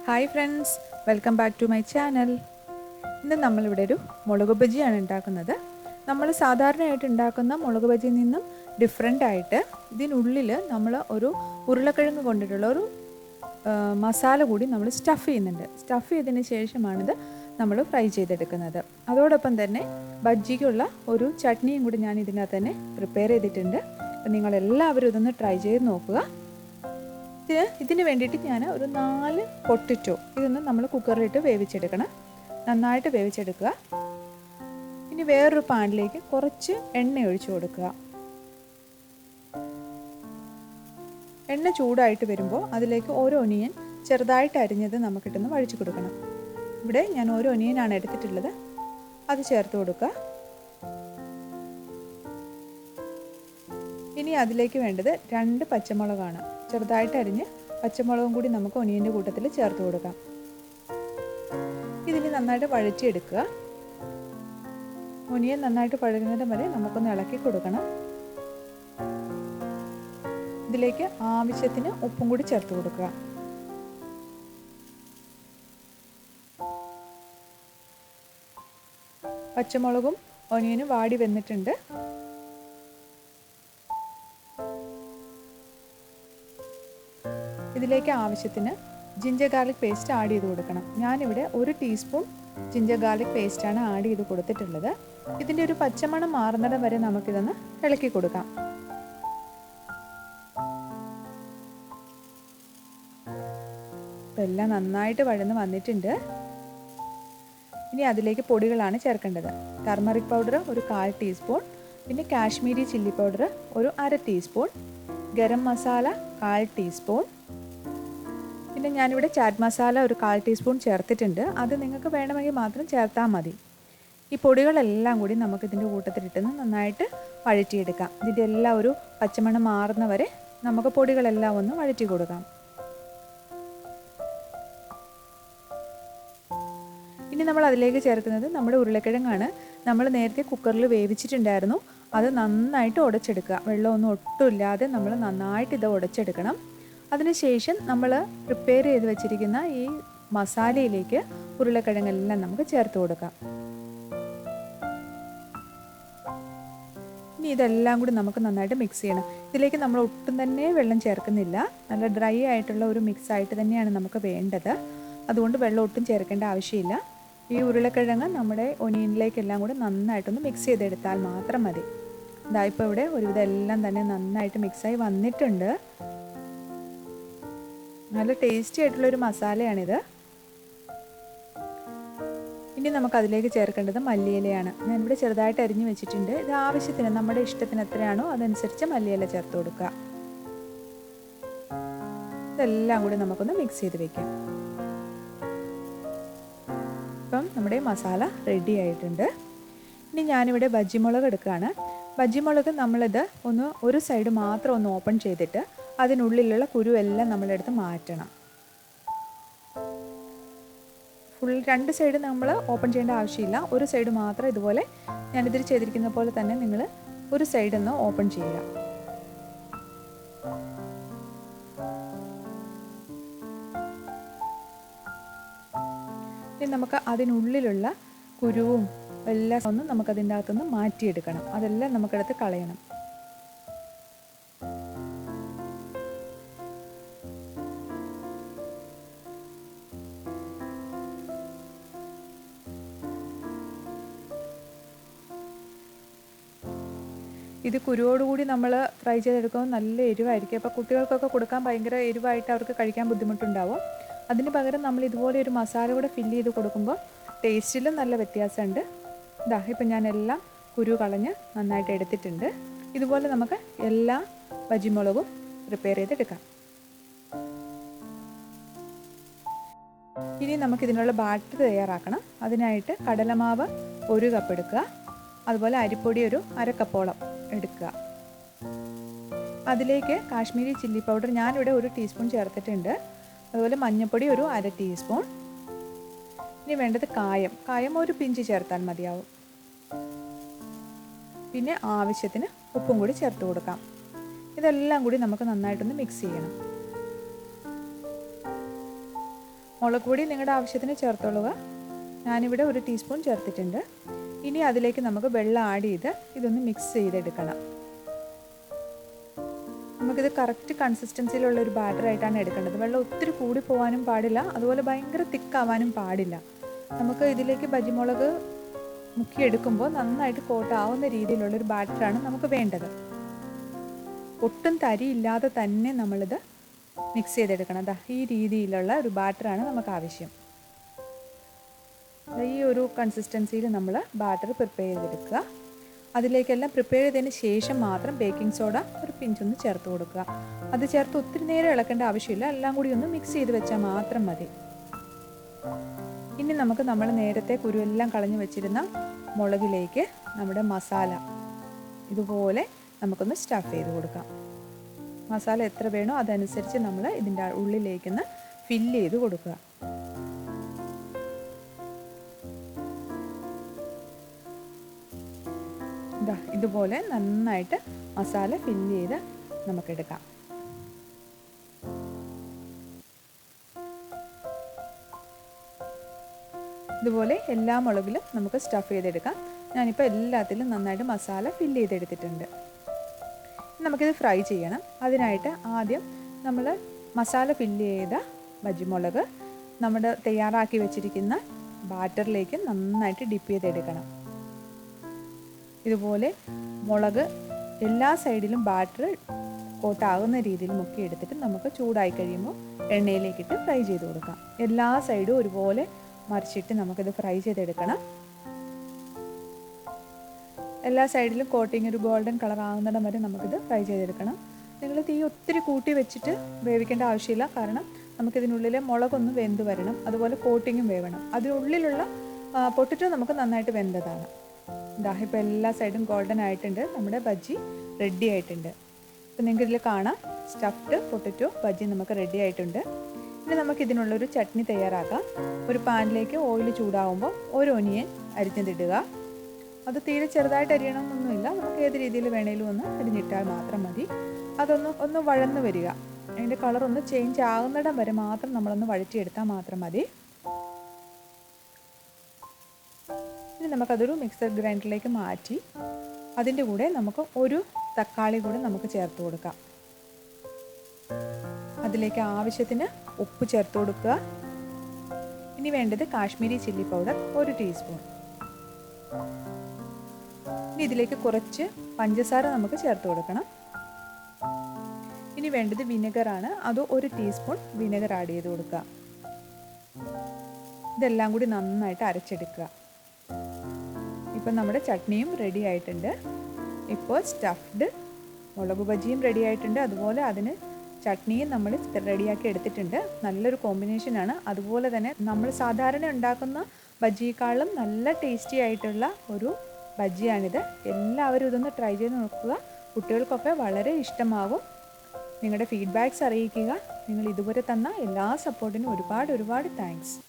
Hi friends, welcome back to my channel. ഇന്ന് നമ്മളിവിടെ ഒരു മുളക് ബജിയാണ് ഉണ്ടാക്കുന്നത്. നമ്മൾ സാധാരണയായിട്ട് ഉണ്ടാക്കുന്ന മുളക് ബജിയിൽ നിന്നും ഡിഫറെൻ്റ് ആയിട്ട് ഇതിനുള്ളിൽ നമ്മൾ ഒരു ഉരുളക്കിഴങ്ങ് കൊണ്ടിട്ടുള്ള ഒരു മസാല കൂടി നമ്മൾ സ്റ്റഫ് ചെയ്യുന്നുണ്ട്. സ്റ്റഫ് ചെയ്തതിന് ശേഷമാണിത് നമ്മൾ ഫ്രൈ ചെയ്തെടുക്കുന്നത്. അതോടൊപ്പം തന്നെ ബജ്ജിക്കുള്ള ഒരു ചട്നിയും കൂടി ഞാൻ ഇതിനകത്ത് തന്നെ പ്രിപ്പയർ ചെയ്തിട്ടുണ്ട്. അപ്പം നിങ്ങളെല്ലാവരും ഇതൊന്ന് ട്രൈ ചെയ്ത് നോക്കുക. ഇതിന് വേണ്ടിയിട്ട് ഞാൻ ഒരു 4 പൊട്ടറ്റോ ഇതൊന്ന് നമ്മൾ കുക്കറിലിട്ട് വേവിച്ചെടുക്കണം. നന്നായിട്ട് വേവിച്ചെടുക്കുക. ഇനി വേറൊരു പാനിലേക്ക് കുറച്ച് എണ്ണ ഒഴിച്ചു കൊടുക്കുക. എണ്ണ ചൂടായിട്ട് വരുമ്പോൾ അതിലേക്ക് ഓരോ ഒനിയൻ ചെറുതായിട്ട് അരിഞ്ഞത് നമുക്കിട്ടൊന്ന് വഴിച്ചു കൊടുക്കണം. ഇവിടെ ഞാൻ ഓരോ ഒനിയനാണ് എടുത്തിട്ടുള്ളത്, അത് ചേർത്ത് കൊടുക്കുക. ഇനി അതിലേക്ക് വേണ്ടത് 2 പച്ചമുളകാണ്. ചെറുതായിട്ട് അരിഞ്ഞ് പച്ചമുളകും കൂടി നമുക്ക് ഒനിയൻ്റെ കൂട്ടത്തിൽ ചേർത്ത് കൊടുക്കാം. ഇതിന് നന്നായിട്ട് വഴറ്റിയെടുക്കുക. ഒനിയൻ നന്നായിട്ട് പഴകുന്നത് വരെ നമുക്കൊന്ന് ഇളക്കി കൊടുക്കണം. ഇതിലേക്ക് ആവശ്യത്തിന് ഉപ്പും കൂടി ചേർത്ത് കൊടുക്കുക. പച്ചമുളകും ഒനിയനും വാടി വന്നിട്ടുണ്ട്. ഇതിലേക്ക് ആവശ്യത്തിന് ജിഞ്ചർ ഗാർലിക് പേസ്റ്റ് ആഡ് ചെയ്ത് കൊടുക്കണം. ഞാനിവിടെ 1 ടീസ്പൂൺ ജിഞ്ചർ ഗാർലിക് പേസ്റ്റാണ് ആഡ് ചെയ്ത് കൊടുത്തിട്ടുള്ളത്. ഇതിൻ്റെ ഒരു പച്ചമണം മാറുന്നിടം വരെ നമുക്കിതൊന്ന് ഇളക്കി കൊടുക്കാം. എല്ലാം നന്നായിട്ട് വഴന്ന് വന്നിട്ടുണ്ട്. ഇനി അതിലേക്ക് പൊടികളാണ് ചേർക്കേണ്ടത്. ടർമറിക് പൗഡർ ഒരു 1/4 ടീസ്പൂൺ, പിന്നെ കാശ്മീരി ചില്ലി പൗഡർ ഒരു 1/2 ടീസ്പൂൺ, ഗരം മസാല 1/4 ടീസ്പൂൺ, പിന്നെ ഞാനിവിടെ ചാറ്റ് മസാല ഒരു 1/4 ടീസ്പൂൺ ചേർത്തിട്ടുണ്ട്. അത് നിങ്ങൾക്ക് വേണമെങ്കിൽ മാത്രം ചേർത്താൽ മതി. ഈ പൊടികളെല്ലാം കൂടി നമുക്കിതിൻ്റെ കൂട്ടത്തിലിട്ടുന്ന് നന്നായിട്ട് വഴറ്റിയെടുക്കാം. ഇതിൻ്റെ എല്ലാം ഒരു പച്ചമണം മാറുന്നവരെ നമുക്ക് പൊടികളെല്ലാം ഒന്ന് വഴറ്റി കൊടുക്കാം. ഇനി നമ്മൾ അതിലേക്ക് ചേർക്കുന്നത് നമ്മുടെ ഉരുളക്കിഴങ്ങാണ്. നമ്മൾ നേരത്തെ കുക്കറിൽ വേവിച്ചിട്ടുണ്ടായിരുന്നു. അത് നന്നായിട്ട് ഉടച്ചെടുക്കുക. വെള്ളമൊന്നും ഒട്ടുമില്ലാതെ നമ്മൾ നന്നായിട്ട് ഇത് ഉടച്ചെടുക്കണം. അതിനുശേഷം നമ്മൾ പ്രിപ്പയർ ചെയ്ത് വെച്ചിരിക്കുന്ന ഈ മസാലയിലേക്ക് ഉരുളക്കിഴങ്ങെല്ലാം നമുക്ക് ചേർത്ത് കൊടുക്കാം. ഇനി ഇതെല്ലാം കൂടി നമുക്ക് നന്നായിട്ട് മിക്സ് ചെയ്യണം. ഇതിലേക്ക് നമ്മൾ ഒട്ടും തന്നെ വെള്ളം ചേർക്കുന്നില്ല. നല്ല ഡ്രൈ ആയിട്ടുള്ള ഒരു മിക്സ് ആയിട്ട് തന്നെയാണ് നമുക്ക് വേണ്ടത്. അതുകൊണ്ട് വെള്ളം ഒട്ടും ചേർക്കേണ്ട ആവശ്യമില്ല. ഈ ഉരുളക്കിഴങ്ങ് നമ്മുടെ ഒനിയനിലേക്കെല്ലാം കൂടി നന്നായിട്ടൊന്ന് മിക്സ് ചെയ്തെടുത്താൽ മാത്രം മതി. ഇതായിപ്പോൾ ഇവിടെ ഒരുവിധം എല്ലാം തന്നെ നന്നായിട്ട് മിക്സായി വന്നിട്ടുണ്ട്. നല്ല ടേസ്റ്റി ആയിട്ടുള്ളൊരു മസാലയാണിത്. ഇനി നമുക്ക് അതിലേക്ക് ചേർക്കേണ്ടത് മല്ലിയിലയാണ്. ഞാനിവിടെ ചെറുതായിട്ട് അരിഞ്ഞു വെച്ചിട്ടുണ്ട്. ഇത് ആവശ്യത്തിന് നമ്മുടെ ഇഷ്ടത്തിന് എത്രയാണോ അതനുസരിച്ച് മല്ലിയില ചേർത്ത് കൊടുക്കുക. ഇതെല്ലാം കൂടി നമുക്കൊന്ന് മിക്സ് ചെയ്ത് വെക്കാം. ഇപ്പം നമ്മുടെ മസാല റെഡി ആയിട്ടുണ്ട്. ഇനി ഞാനിവിടെ ബജ്ജിമുളക് എടുക്കുകയാണ്. ബജ്ജിമുളക് നമ്മളിത് ഒരു സൈഡ് മാത്രം ഒന്ന് ഓപ്പൺ ചെയ്തിട്ട് അതിനുള്ളിലുള്ള കുരുവെല്ലാം നമ്മളെടുത്ത് മാറ്റണം. ഫുൾ 2 സൈഡ് നമ്മൾ ഓപ്പൺ ചെയ്യേണ്ട ആവശ്യമില്ല. ഒരു സൈഡ് മാത്രം ഇതുപോലെ ഞാനിതിൽ ചെയ്തിരിക്കുന്ന പോലെ തന്നെ നിങ്ങൾ ഒരു സൈഡ് ഒന്ന് ഓപ്പൺ ചെയ്യുക. ഇനി നമുക്ക് അതിനുള്ളിലുള്ള കുരുവും എല്ലാം ഒന്ന് നമുക്കതിൻ്റെ അകത്തുനിന്ന് മാറ്റിയെടുക്കണം. അതെല്ലാം നമുക്കെടുത്ത് കളയണം. ഇത് കുരുവോടുകൂടി നമ്മൾ ഫ്രൈ ചെയ്തെടുക്കുമ്പോൾ നല്ല എരിവായിരിക്കും. അപ്പോൾ കുട്ടികൾക്കൊക്കെ കൊടുക്കാൻ ഭയങ്കര എരിവായിട്ട് അവർക്ക് കഴിക്കാൻ ബുദ്ധിമുട്ടുണ്ടാവും. അതിന് പകരം നമ്മൾ ഇതുപോലെ ഒരു മസാല കൂടെ ഫില്ല് ചെയ്ത് കൊടുക്കുമ്പോൾ ടേസ്റ്റിലും നല്ല വ്യത്യാസമുണ്ട്. ഇതാ ഇപ്പം ഞാൻ എല്ലാം കുരു കളഞ്ഞ് നന്നായിട്ട് എടുത്തിട്ടുണ്ട്. ഇതുപോലെ നമുക്ക് എല്ലാ ബജിമുളകും പ്രിപ്പയർ ചെയ്തെടുക്കാം. ഇനി നമുക്കിതിനുള്ള ബാറ്റർ തയ്യാറാക്കണം. അതിനായിട്ട് കടലമാവ് 1 കപ്പ് എടുക്കുക. അതുപോലെ അരിപ്പൊടി ഒരു 1/2 കപ്പോളം എടുക്കുക. അതിലേക്ക് കാശ്മീരി ചില്ലി പൗഡർ ഞാനിവിടെ 1 ടീസ്പൂൺ ചേർത്തിട്ടുണ്ട്. അതുപോലെ മഞ്ഞൾപ്പൊടി ഒരു 1/2 ടീസ്പൂൺ. ഇനി വേണ്ടത് കായം ഒരു പിഞ്ച് ചേർത്താൽ മതിയാവും. പിന്നെ ആവശ്യത്തിന് ഉപ്പും കൂടി ചേർത്ത് കൊടുക്കാം. ഇതെല്ലാം കൂടി നമുക്ക് നന്നായിട്ടൊന്ന് മിക്സ് ചെയ്യണം. മുളക് പൊടി നിങ്ങളുടെ ആവശ്യത്തിന് ചേർത്തോളുക. ഞാനിവിടെ 1 ടീസ്പൂൺ ചേർത്തിട്ടുണ്ട്. ഇനി അതിലേക്ക് നമുക്ക് വെള്ളം ആഡ് ചെയ്ത് ഇതൊന്ന് മിക്സ് ചെയ്തെടുക്കണം. നമുക്കിത് കറക്റ്റ് കൺസിസ്റ്റൻസിയിലുള്ളൊരു ബാറ്ററായിട്ടാണ് എടുക്കേണ്ടത്. വെള്ളം ഒത്തിരി കൂടി പോകാനും പാടില്ല, അതുപോലെ ഭയങ്കര തിക്കാവാനും പാടില്ല. നമുക്ക് ഇതിലേക്ക് ബജിമുളക് മുക്കിയെടുക്കുമ്പോൾ നന്നായിട്ട് കോട്ടാവുന്ന രീതിയിലുള്ളൊരു ബാറ്ററാണ് നമുക്ക് വേണ്ടത്. ഒട്ടും തരിയില്ലാതെ തന്നെ നമ്മളിത് മിക്സ് ചെയ്തെടുക്കണം. ഈ രീതിയിലുള്ള ഒരു ബാറ്ററാണ് നമുക്ക് ആവശ്യം. ഈ ഒരു കൺസിസ്റ്റൻസിയിൽ നമ്മൾ ബാറ്റർ പ്രിപ്പയർ ചെയ്തെടുക്കുക. അതിലേക്കെല്ലാം പ്രിപ്പയർ ചെയ്തതിന് ശേഷം മാത്രം ബേക്കിംഗ് സോഡ ഒരു പിഞ്ചൊന്ന് ചേർത്ത് കൊടുക്കുക. അത് ചേർത്ത് ഒത്തിരി നേരം ഇളക്കേണ്ട ആവശ്യമില്ല, എല്ലാം കൂടി ഒന്ന് മിക്സ് ചെയ്ത് വെച്ചാൽ മാത്രം മതി. ഇനി നമുക്ക് നമ്മൾ നേരത്തെ കുരുവെല്ലാം കളഞ്ഞു വെച്ചിരുന്ന മുളകിലേക്ക് നമ്മുടെ മസാല ഇതുപോലെ നമുക്കൊന്ന് സ്റ്റഫ് ചെയ്ത് കൊടുക്കാം. മസാല എത്ര വേണോ അതനുസരിച്ച് നമ്മൾ ഇതിൻ്റെ ഉള്ളിലേക്കൊന്ന് ഫില്ല് ചെയ്ത് കൊടുക്കുക. ഇതുപോലെ നന്നായിട്ട് മസാല ഫില്ല് ചെയ്ത് നമുക്കെടുക്കാം. ഇതുപോലെ എല്ലാ മുളകിലും നമുക്ക് സ്റ്റഫ് ചെയ്തെടുക്കാം. ഞാനിപ്പോൾ എല്ലാത്തിലും നന്നായിട്ട് മസാല ഫില്ല് ചെയ്തെടുത്തിട്ടുണ്ട്. നമുക്കിത് ഫ്രൈ ചെയ്യണം. അതിനായിട്ട് ആദ്യം നമ്മൾ മസാല ഫില്ല് ചെയ്ത ബജിമുളക് നമ്മുടെ തയ്യാറാക്കി വെച്ചിരിക്കുന്ന ബാറ്ററിലേക്ക് നന്നായിട്ട് ഡിപ്പ് ചെയ്തെടുക്കണം. ഇതുപോലെ മുളക് എല്ലാ സൈഡിലും ബാറ്റർ കോട്ടാകുന്ന രീതിയിൽ മുക്കി എടുത്തിട്ട് നമുക്ക് ചൂടായി കഴിയുമ്പോൾ എണ്ണയിലേക്കിട്ട് ഫ്രൈ ചെയ്ത് കൊടുക്കാം. എല്ലാ സൈഡും ഒരുപോലെ മറിച്ചിട്ട് നമുക്കിത് ഫ്രൈ ചെയ്തെടുക്കണം. എല്ലാ സൈഡിലും കോട്ടിങ് ഒരു ഗോൾഡൻ കളർ ആകുന്നിടം വരെ നമുക്കിത് ഫ്രൈ ചെയ്തെടുക്കണം. നിങ്ങൾ തീ ഒത്തിരി കൂട്ടി വെച്ചിട്ട് വേവിക്കേണ്ട ആവശ്യമില്ല, കാരണം നമുക്കിതിനുള്ളിൽ മുളകൊന്ന് വെന്ത് വരണം, അതുപോലെ കോട്ടിങ്ങും വേവണം. അതിനുള്ളിലുള്ള പൊട്ടറ്റോ നമുക്ക് നന്നായിട്ട് വെന്തതാണ്. ഇപ്പോൾ എല്ലാ സൈഡും ഗോൾഡൻ ആയിട്ടുണ്ട്. നമ്മുടെ ബജ്ജി റെഡി ആയിട്ടുണ്ട്. അപ്പോൾ നിങ്ങൾക്ക് ഇതിൽ കാണാം സ്റ്റഫ്ഡ് പൊട്ടറ്റോ ബജ്ജി നമുക്ക് റെഡി ആയിട്ടുണ്ട്. ഇനി നമുക്ക് ഇതിനുള്ളൊരു ചട്നി തയ്യാറാക്കാം. ഒരു പാനിലേക്ക് ഓയിൽ ചൂടാകുമ്പോൾ ഒരു ഒനിയൻ അരിഞ്ഞതിടുക. അത് തീരെ ചെറുതായിട്ട് അരിയണമെന്നൊന്നുമില്ല, നമുക്ക് ഏത് രീതിയിൽ വേണേലും ഒന്ന് അരിഞ്ഞിട്ടാൽ മാത്രം മതി. ഒന്ന് വഴന്ന് വരിക, അതിൻ്റെ കളറൊന്ന് ചേഞ്ച് ആകുന്നിടം വരെ മാത്രം നമ്മളൊന്ന് വഴറ്റിയെടുത്താൽ മാത്രം മതി. ഇനി നമുക്കതൊരു മിക്സർ ഗ്രൈൻഡറിലേക്ക് മാറ്റി അതിൻ്റെ കൂടെ നമുക്ക് ഒരു തക്കാളി കൂടെ നമുക്ക് ചേർത്ത് കൊടുക്കാം. അതിലേക്ക് ആവശ്യത്തിന് ഉപ്പ് ചേർത്ത് കൊടുക്കുക. ഇനി വേണ്ടത് കാശ്മീരി ചില്ലി പൗഡർ 1 ടീസ്പൂൺ. ഇനി ഇതിലേക്ക് കുറച്ച് പഞ്ചസാര നമുക്ക് ചേർത്ത് കൊടുക്കണം. ഇനി വേണ്ടത് വിനെഗറാണ്, അത് 1 ടീസ്പൂൺ വിനെഗർ ആഡ് ചെയ്ത് കൊടുക്കുക. ഇതെല്ലാം കൂടി നന്നായിട്ട് അരച്ചെടുക്കുക. ഇപ്പം നമ്മുടെ ചട്നിയും റെഡി ആയിട്ടുണ്ട്. ഇപ്പോൾ സ്റ്റഫ്ഡ് മുളക് ബജിയും റെഡി ആയിട്ടുണ്ട്. അതുപോലെ അതിന് ചട്നിയും നമ്മൾ റെഡിയാക്കി എടുത്തിട്ടുണ്ട്. നല്ലൊരു കോമ്പിനേഷനാണ്. അതുപോലെ തന്നെ നമ്മൾ സാധാരണ ഉണ്ടാക്കുന്ന ബജിയേക്കാളും നല്ല ടേസ്റ്റി ആയിട്ടുള്ള ഒരു ബജിയാണിത്. എല്ലാവരും ഇതൊന്ന് ട്രൈ ചെയ്ത് നോക്കുക. കുട്ടികൾക്കൊക്കെ വളരെ ഇഷ്ടമാകും. നിങ്ങളുടെ ഫീഡ്ബാക്ക്സ് അറിയിക്കുക. നിങ്ങൾ ഇതുവരെ തന്ന എല്ലാ സപ്പോർട്ടിനും ഒരുപാട് താങ്ക്സ്.